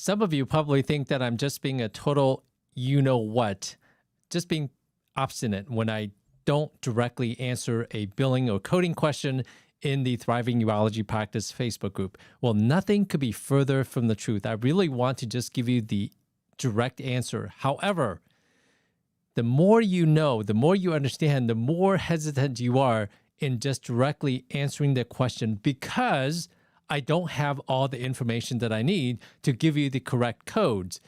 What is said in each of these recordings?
Some of you probably think that I'm just being a total you-know-what, just being obstinate when I don't directly answer a billing or coding question in the Thriving Urology Practice Facebook group. Well, nothing could be further from the truth. I really want to just give you the direct answer. However, the more you know, the more you understand, the more hesitant you are in just directly answering the question because I don't have all the information that I need to give you the correct codes.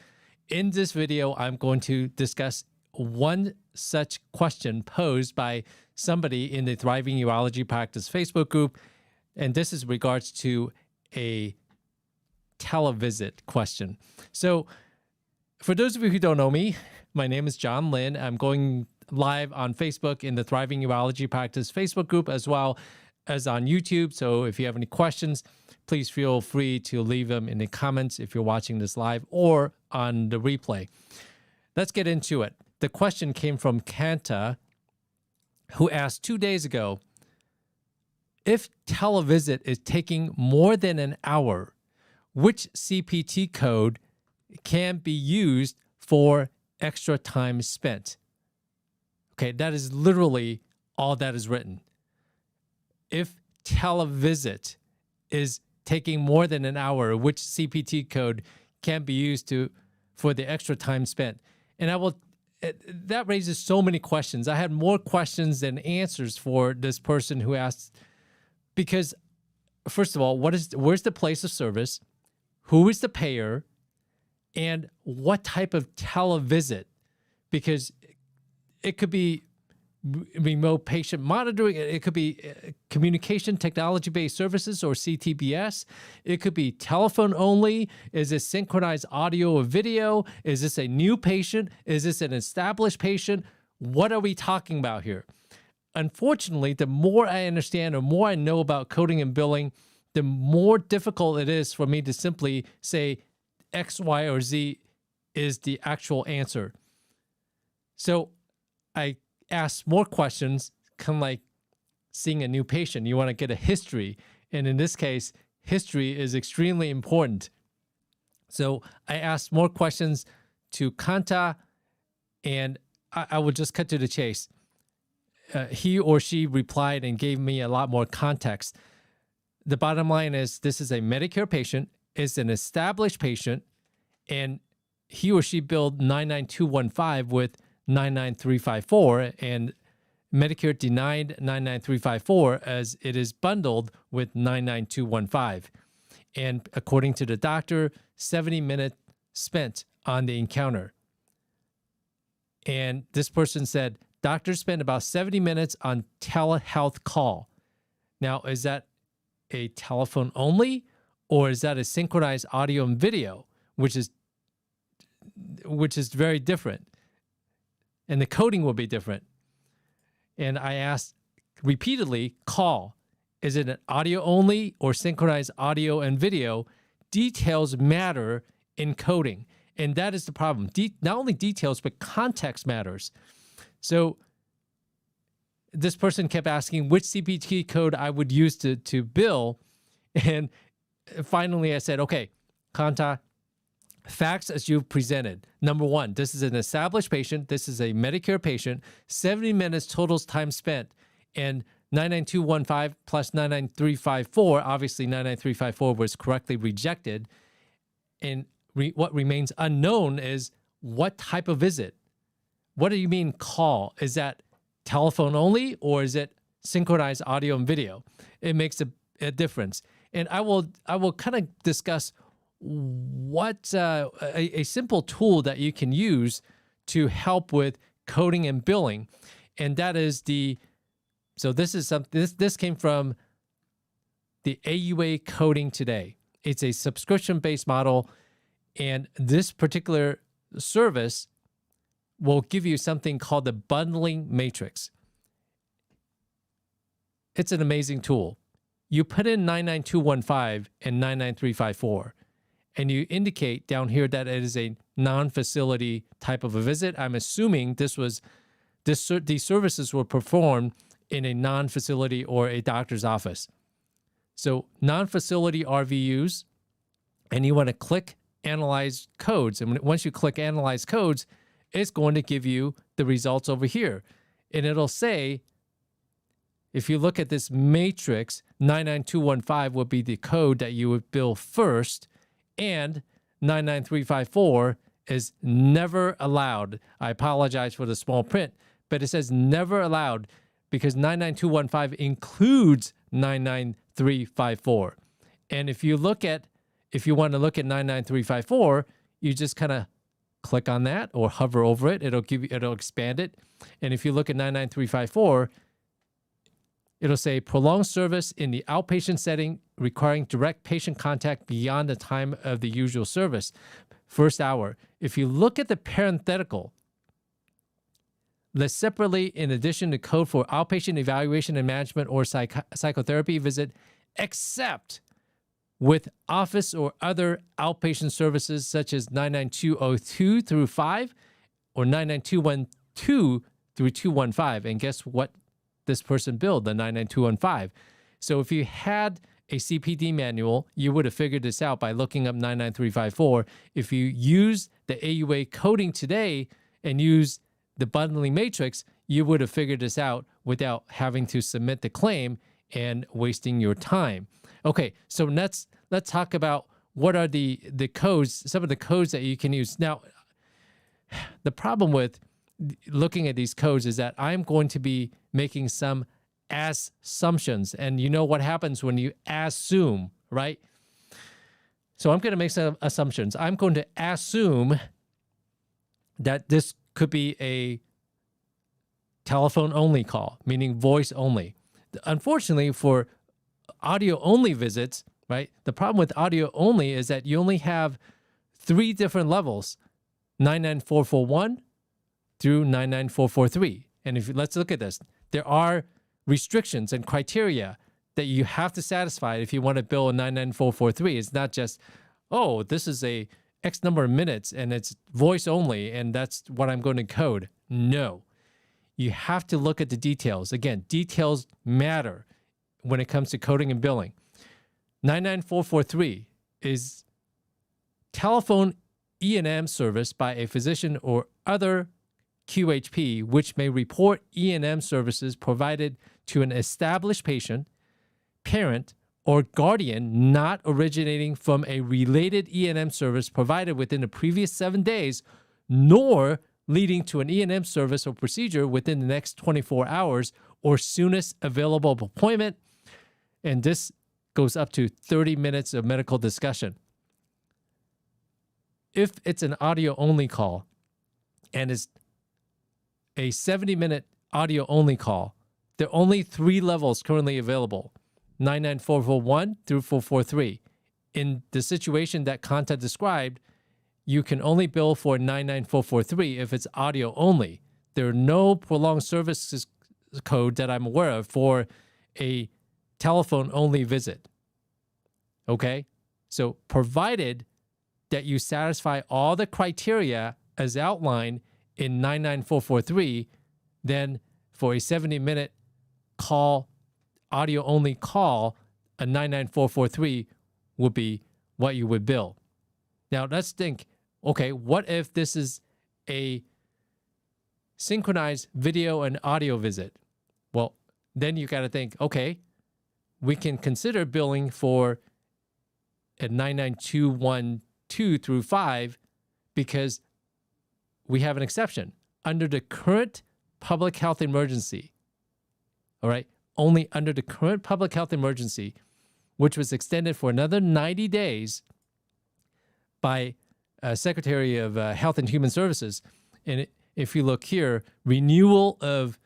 In this video, I'm going to discuss one such question posed by somebody in the Thriving Urology Practice Facebook group, and this is regards to a Televisit question. So for those of you who don't know me, my name is John Lin. I'm going live on Facebook in the Thriving Urology Practice Facebook group as well as on YouTube. So if you have any questions, please feel free to leave them in the comments if you're watching this live or on the replay. Let's get into it. The question came from Kanta, who asked 2 days ago, if Televisit is taking more than an hour, which CPT code can be used for extra time spent? Okay, that is literally all that is written. If Televisit is taking more than an hour, which CPT code can be used for the extra time spent? And that raises so many questions. I had more questions than answers for this person who asked, because first of all, where's the place of service? Who is the payer? And what type of televisit? Because it could be remote patient monitoring. It could be communication technology-based services or CTBS. It could be telephone only. Is this synchronized audio or video? Is this a new patient? Is this an established patient? What are we talking about here? Unfortunately, the more I understand or more I know about coding and billing, the more difficult it is for me to simply say X, Y, or Z is the actual answer. So I ask more questions, kind of like seeing a new patient. You want to get a history. And in this case, history is extremely important. So I asked more questions to Kanta, and I will just cut to the chase. He or she replied and gave me a lot more context. The bottom line is this is a Medicare patient, is an established patient, and he or she billed 99215 with 99354, and Medicare denied 99354 as it is bundled with 99215. And according to the doctor, 70 minutes spent on the encounter. And this person said, doctor spent about 70 minutes on telehealth call. Now, is that a telephone only, or is that a synchronized audio and video, which is very different? And the coding will be different. And I asked repeatedly, call. Is it an audio only or synchronized audio and video? Details matter in coding. And that is the problem. Not only details, but context matters. So this person kept asking which CPT code I would use to bill. And finally I said, okay, Kanta, facts as you've presented. Number one, this is an established patient. This is a Medicare patient. 70 minutes total time spent. And 99215 plus 99354, obviously 99354 was correctly rejected. And what remains unknown is what type of visit. What do you mean call? Is that telephone only, or is it synchronized audio and video? It makes a difference. And I will kind of discuss what a simple tool that you can use to help with coding and billing, and that is this came from the AUA Coding Today. It's a subscription-based model, and this particular service will give you something called the bundling matrix. It's an amazing tool. You put in 99215 and 99354. And you indicate down here that it is a non-facility type of a visit. I'm assuming these services were performed in a non-facility or a doctor's office. So non-facility RVUs, and you want to click analyze codes. And once you click analyze codes, it's going to give you the results over here. And it'll say, if you look at this matrix, 99215 would be the code that you would bill first, and 99354 is never allowed. I apologize for the small print, but it says never allowed because 99215 includes 99354. And if you want to look at 99354, you just kind of click on that or hover over it. It'll expand it. And if you look at 99354, it'll say prolonged service in the outpatient setting requiring direct patient contact beyond the time of the usual service, first hour. If you look at the parenthetical, list separately in addition to code for outpatient evaluation and management or psychotherapy visit, except with office or other outpatient services such as 99202 through 5 or 99212 through 215. And guess what this person billed? The 99215. So if you had a CPD manual, you would have figured this out by looking up 99354. If you use the AUA coding today and use the bundling matrix, you would have figured this out without having to submit the claim and wasting your time. Okay, so let's talk about what are the codes, some of the codes that you can use. Now, the problem with looking at these codes is that I'm going to be making some assumptions. And you know what happens when you assume, right? So I'm going to make some assumptions. I'm going to assume that this could be a telephone-only call, meaning voice only. Unfortunately, for audio-only visits, right, the problem with audio-only is that you only have 3 different levels, 99441 through 99443. And let's look at this. There are restrictions and criteria that you have to satisfy if you want to bill a 99443. It's not just, oh, this is a X number of minutes and it's voice only and that's what I'm going to code. No. You have to look at the details. Again, details matter when it comes to coding and billing. 99443 is telephone E&M service by a physician or other QHP, which may report E&M services provided to an established patient, parent, or guardian not originating from a related E&M service provided within the previous 7 days, nor leading to an E&M service or procedure within the next 24 hours or soonest available appointment. And this goes up to 30 minutes of medical discussion. If it's an audio-only call and it's a 70-minute audio-only call, there are only 3 levels currently available, 99441 through 443. In the situation that Kanta described, you can only bill for 99443 if it's audio only. There are no prolonged services code that I'm aware of for a telephone-only visit. Okay? So provided that you satisfy all the criteria as outlined in 99443, then for a 70-minute call, audio-only call, a 99443 would be what you would bill. Now, let's think, okay, what if this is a synchronized video and audio visit? Well, then you got to think, okay, we can consider billing for a 99212 through 5 because we have an exception. Under the current public health emergency, all right, only under the current public health emergency, which was extended for another 90 days by Secretary of Health and Human Services. And if you look here, renewal of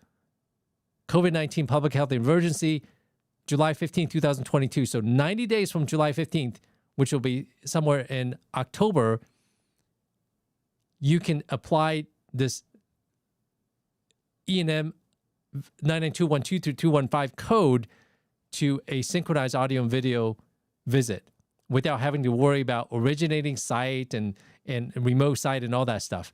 COVID-19 public health emergency, July 15, 2022. So 90 days from July 15th, which will be somewhere in October, you can apply this E&M 99212 through 215 code to a synchronized audio and video visit without having to worry about originating site and remote site and all that stuff.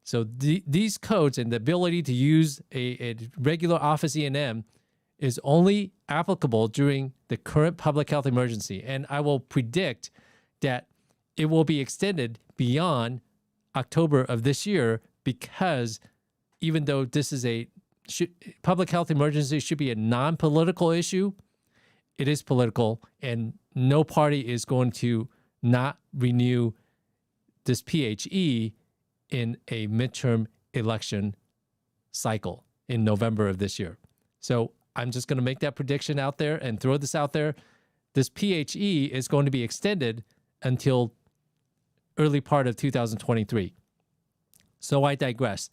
So these codes and the ability to use a regular office E&M is only applicable during the current public health emergency. And I will predict that it will be extended beyond October of this year, because even though this is public health emergency should be a non-political issue, it is political, and no party is going to not renew this PHE in a midterm election cycle in November of this year. So I'm just going to make that prediction out there and throw this out there. This PHE is going to be extended until early part of 2023. So I digress.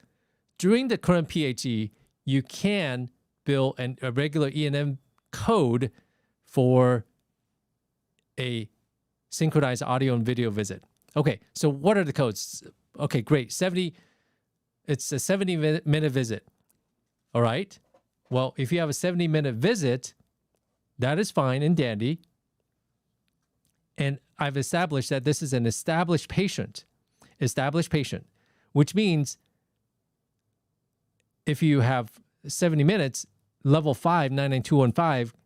During the current PHE, you can bill a regular E&M code for a synchronized audio and video visit. Okay, so what are the codes? Okay, great. It's a 70-minute visit. All right. Well, if you have a 70-minute visit, that is fine and dandy. And I've established that this is an established patient, which means if you have 70 minutes, level 5, 99215,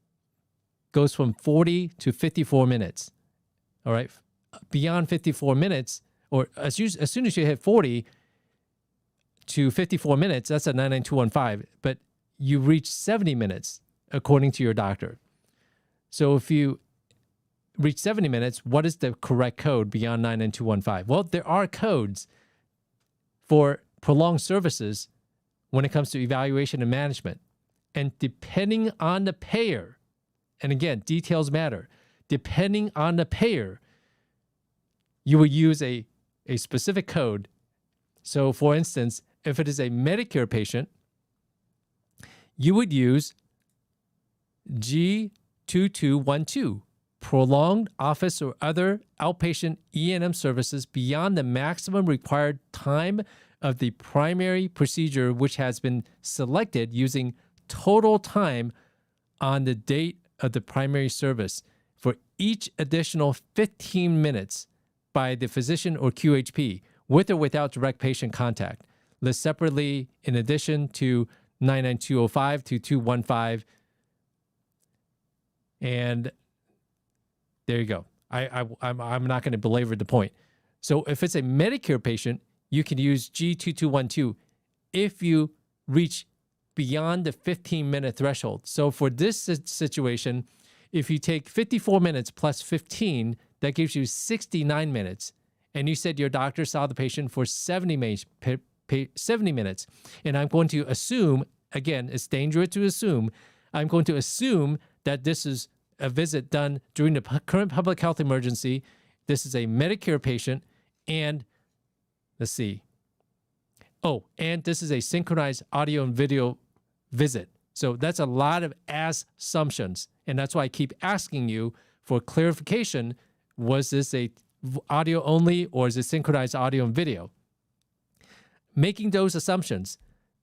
goes from 40 to 54 minutes. All right. Beyond 54 minutes, or as soon as you hit 40 to 54 minutes, that's a 99215. But you reach 70 minutes according to your doctor. So if you reach 70 minutes, what is the correct code beyond 99215? Well, there are codes for prolonged services when it comes to evaluation and management. And depending on the payer, and again, details matter, depending on the payer, you will use a specific code. So for instance, if it is a Medicare patient, you would use G2212, prolonged office or other outpatient E&M services beyond the maximum required time of the primary procedure, which has been selected using total time on the date of the primary service for each additional 15 minutes by the physician or QHP, with or without direct patient contact. List separately in addition to 99205 to 215. And there you go. I'm not going to belabor the point. So if it's a Medicare patient, you can use G2212 if you reach beyond the 15-minute threshold. So for this situation, if you take 54 minutes plus 15, that gives you 69 minutes. And you said your doctor saw the patient for 70 minutes. And I'm going to assume, again, it's dangerous to assume, I'm going to assume that this is a visit done during the current public health emergency. This is a Medicare patient, and let's see. Oh, and this is a synchronized audio and video visit. So that's a lot of assumptions. And that's why I keep asking you for clarification. Was this a audio only, or is it synchronized audio and video? Making those assumptions,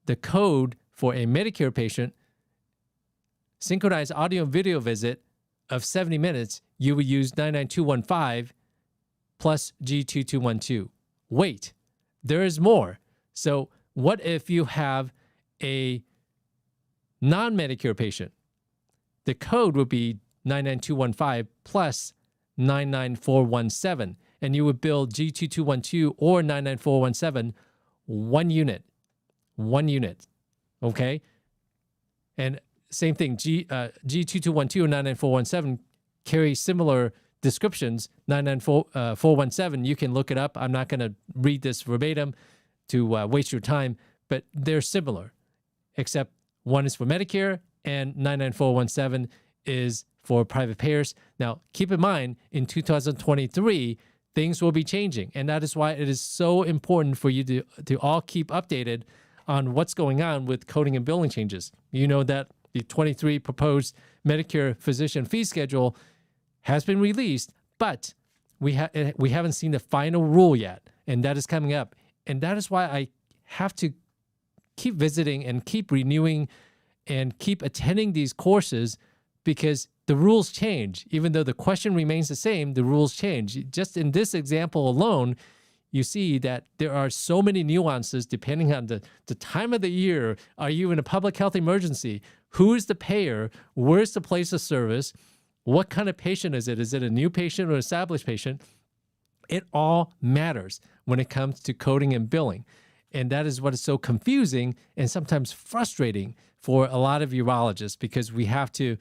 the code for a Medicare patient, synchronized audio and video visit of 70 minutes, you would use 99215 plus G2212. Wait, there is more. So what if you have a non-Medicare patient? The code would be 99215 plus 99417, and you would bill G2212 or 99417 one unit, okay? And same thing, G2212 and 99417 carry similar descriptions. 99417, you can look it up. I'm not going to read this verbatim to waste your time, but they're similar, except one is for Medicare and 99417 is for private payers. Now, keep in mind, in 2023, things will be changing, and that is why it is so important for you to all keep updated on what's going on with coding and billing changes. You know that the 23 proposed Medicare physician fee schedule has been released, but we haven't seen the final rule yet, and that is coming up. And that is why I have to keep visiting and keep renewing and keep attending these courses, because the rules change. Even though the question remains the same, the rules change. Just in this example alone, you see that there are so many nuances depending on the time of the year. Are you in a public health emergency? Who is the payer? Where's the place of service? What kind of patient is it? Is it a new patient or established patient? It all matters when it comes to coding and billing. And that is what is so confusing and sometimes frustrating for a lot of urologists, because we have to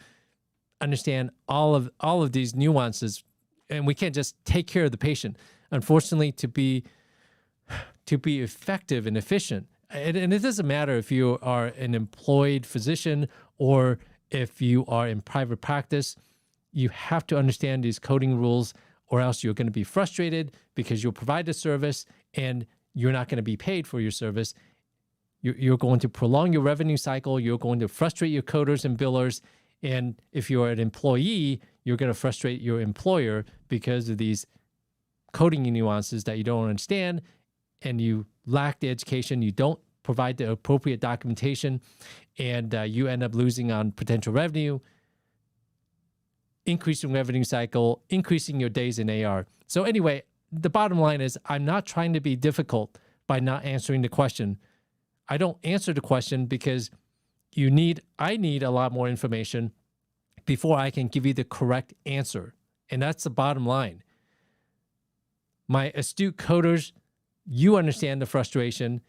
understand all of these nuances, and we can't just take care of the patient. Unfortunately, to be effective and efficient, and it doesn't matter if you are an employed physician or if you are in private practice, you have to understand these coding rules, or else you're going to be frustrated because you'll provide the service and you're not going to be paid for your service. You're going to prolong your revenue cycle. You're going to frustrate your coders and billers. And if you're an employee, you're going to frustrate your employer because of these coding nuances that you don't understand, and you lack the education. You don't provide the appropriate documentation, and you end up losing on potential revenue, increasing revenue cycle, increasing your days in AR. So anyway, the bottom line is I'm not trying to be difficult by not answering the question. I don't answer the question because I need a lot more information before I can give you the correct answer. And that's the bottom line. My astute coders, you understand the frustration.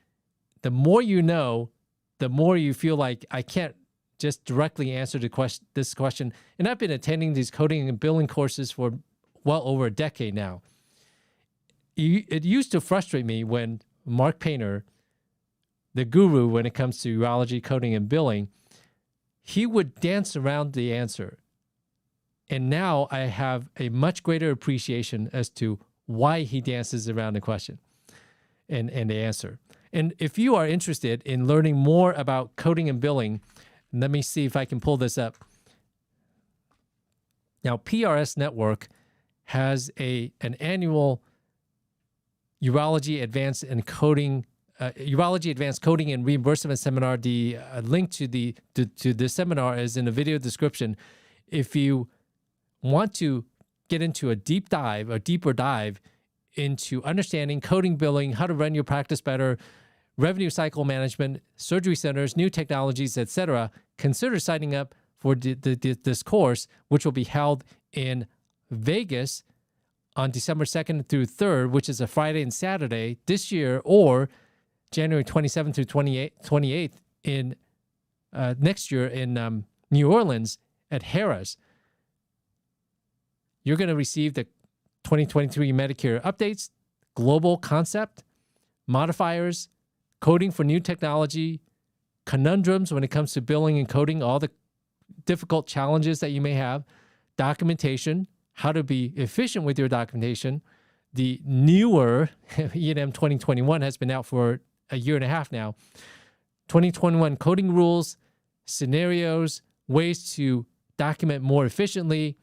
The more you know, the more you feel like I can't just directly answer this question. And I've been attending these coding and billing courses for well over a decade now. It used to frustrate me when Mark Painter, the guru when it comes to urology, coding, and billing, he would dance around the answer. And now I have a much greater appreciation as to why he dances around the question and the answer. And if you are interested in learning more about coding and billing, let me see if I can pull this up. Now, PRS Network has an annual Urology Advanced Coding and Reimbursement Seminar. The link to the seminar is in the video description. If you want to get into a deeper dive into understanding coding, billing, how to run your practice better, revenue cycle management, surgery centers, new technologies, etc., consider signing up for this course, which will be held in Vegas on December 2nd through 3rd, which is a Friday and Saturday this year, or January 27th through 28th in next year in New Orleans at Harrah's. You're going to receive the 2023 Medicare updates, global concept, modifiers, coding for new technology, conundrums when it comes to billing and coding, all the difficult challenges that you may have, documentation, how to be efficient with your documentation. The newer E&M 2021 has been out for a year and a half now. 2021 coding rules, scenarios, ways to document more efficiently.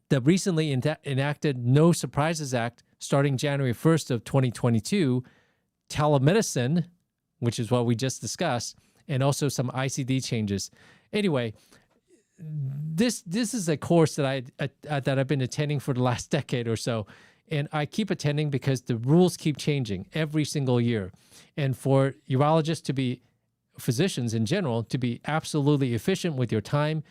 The recently enacted No Surprises Act starting January 1st of 2022, telemedicine, which is what we just discussed, and also some ICD changes. Anyway, this is a course that I've been attending for the last decade or so, and I keep attending because the rules keep changing every single year. And for urologists to be, physicians in general, to be absolutely efficient with your time,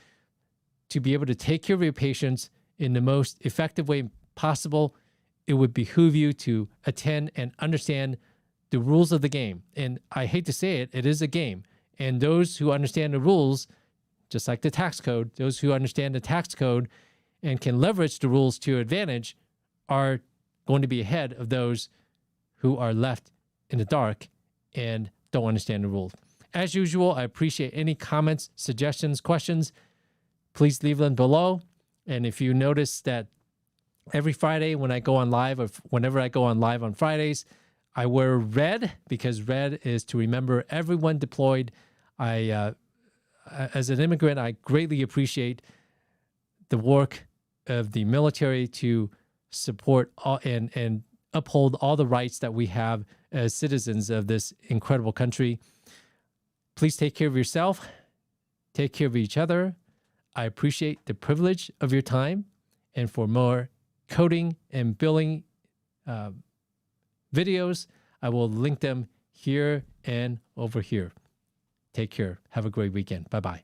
to be able to take care of your patients in the most effective way possible, it would behoove you to attend and understand the rules of the game. And I hate to say it, it is a game. And those who understand the rules, just like the tax code, those who understand the tax code and can leverage the rules to your advantage are going to be ahead of those who are left in the dark and don't understand the rules. As usual, I appreciate any comments, suggestions, questions. Please leave them below. And if you notice that every Friday when I go on live, or whenever I go on live on Fridays, I wear red because red is to remember everyone deployed. As an immigrant, I greatly appreciate the work of the military to support and uphold all the rights that we have as citizens of this incredible country. Please take care of yourself. Take care of each other. I appreciate the privilege of your time. And for more coding and billing videos, I will link them here and over here. Take care. Have a great weekend. Bye-bye.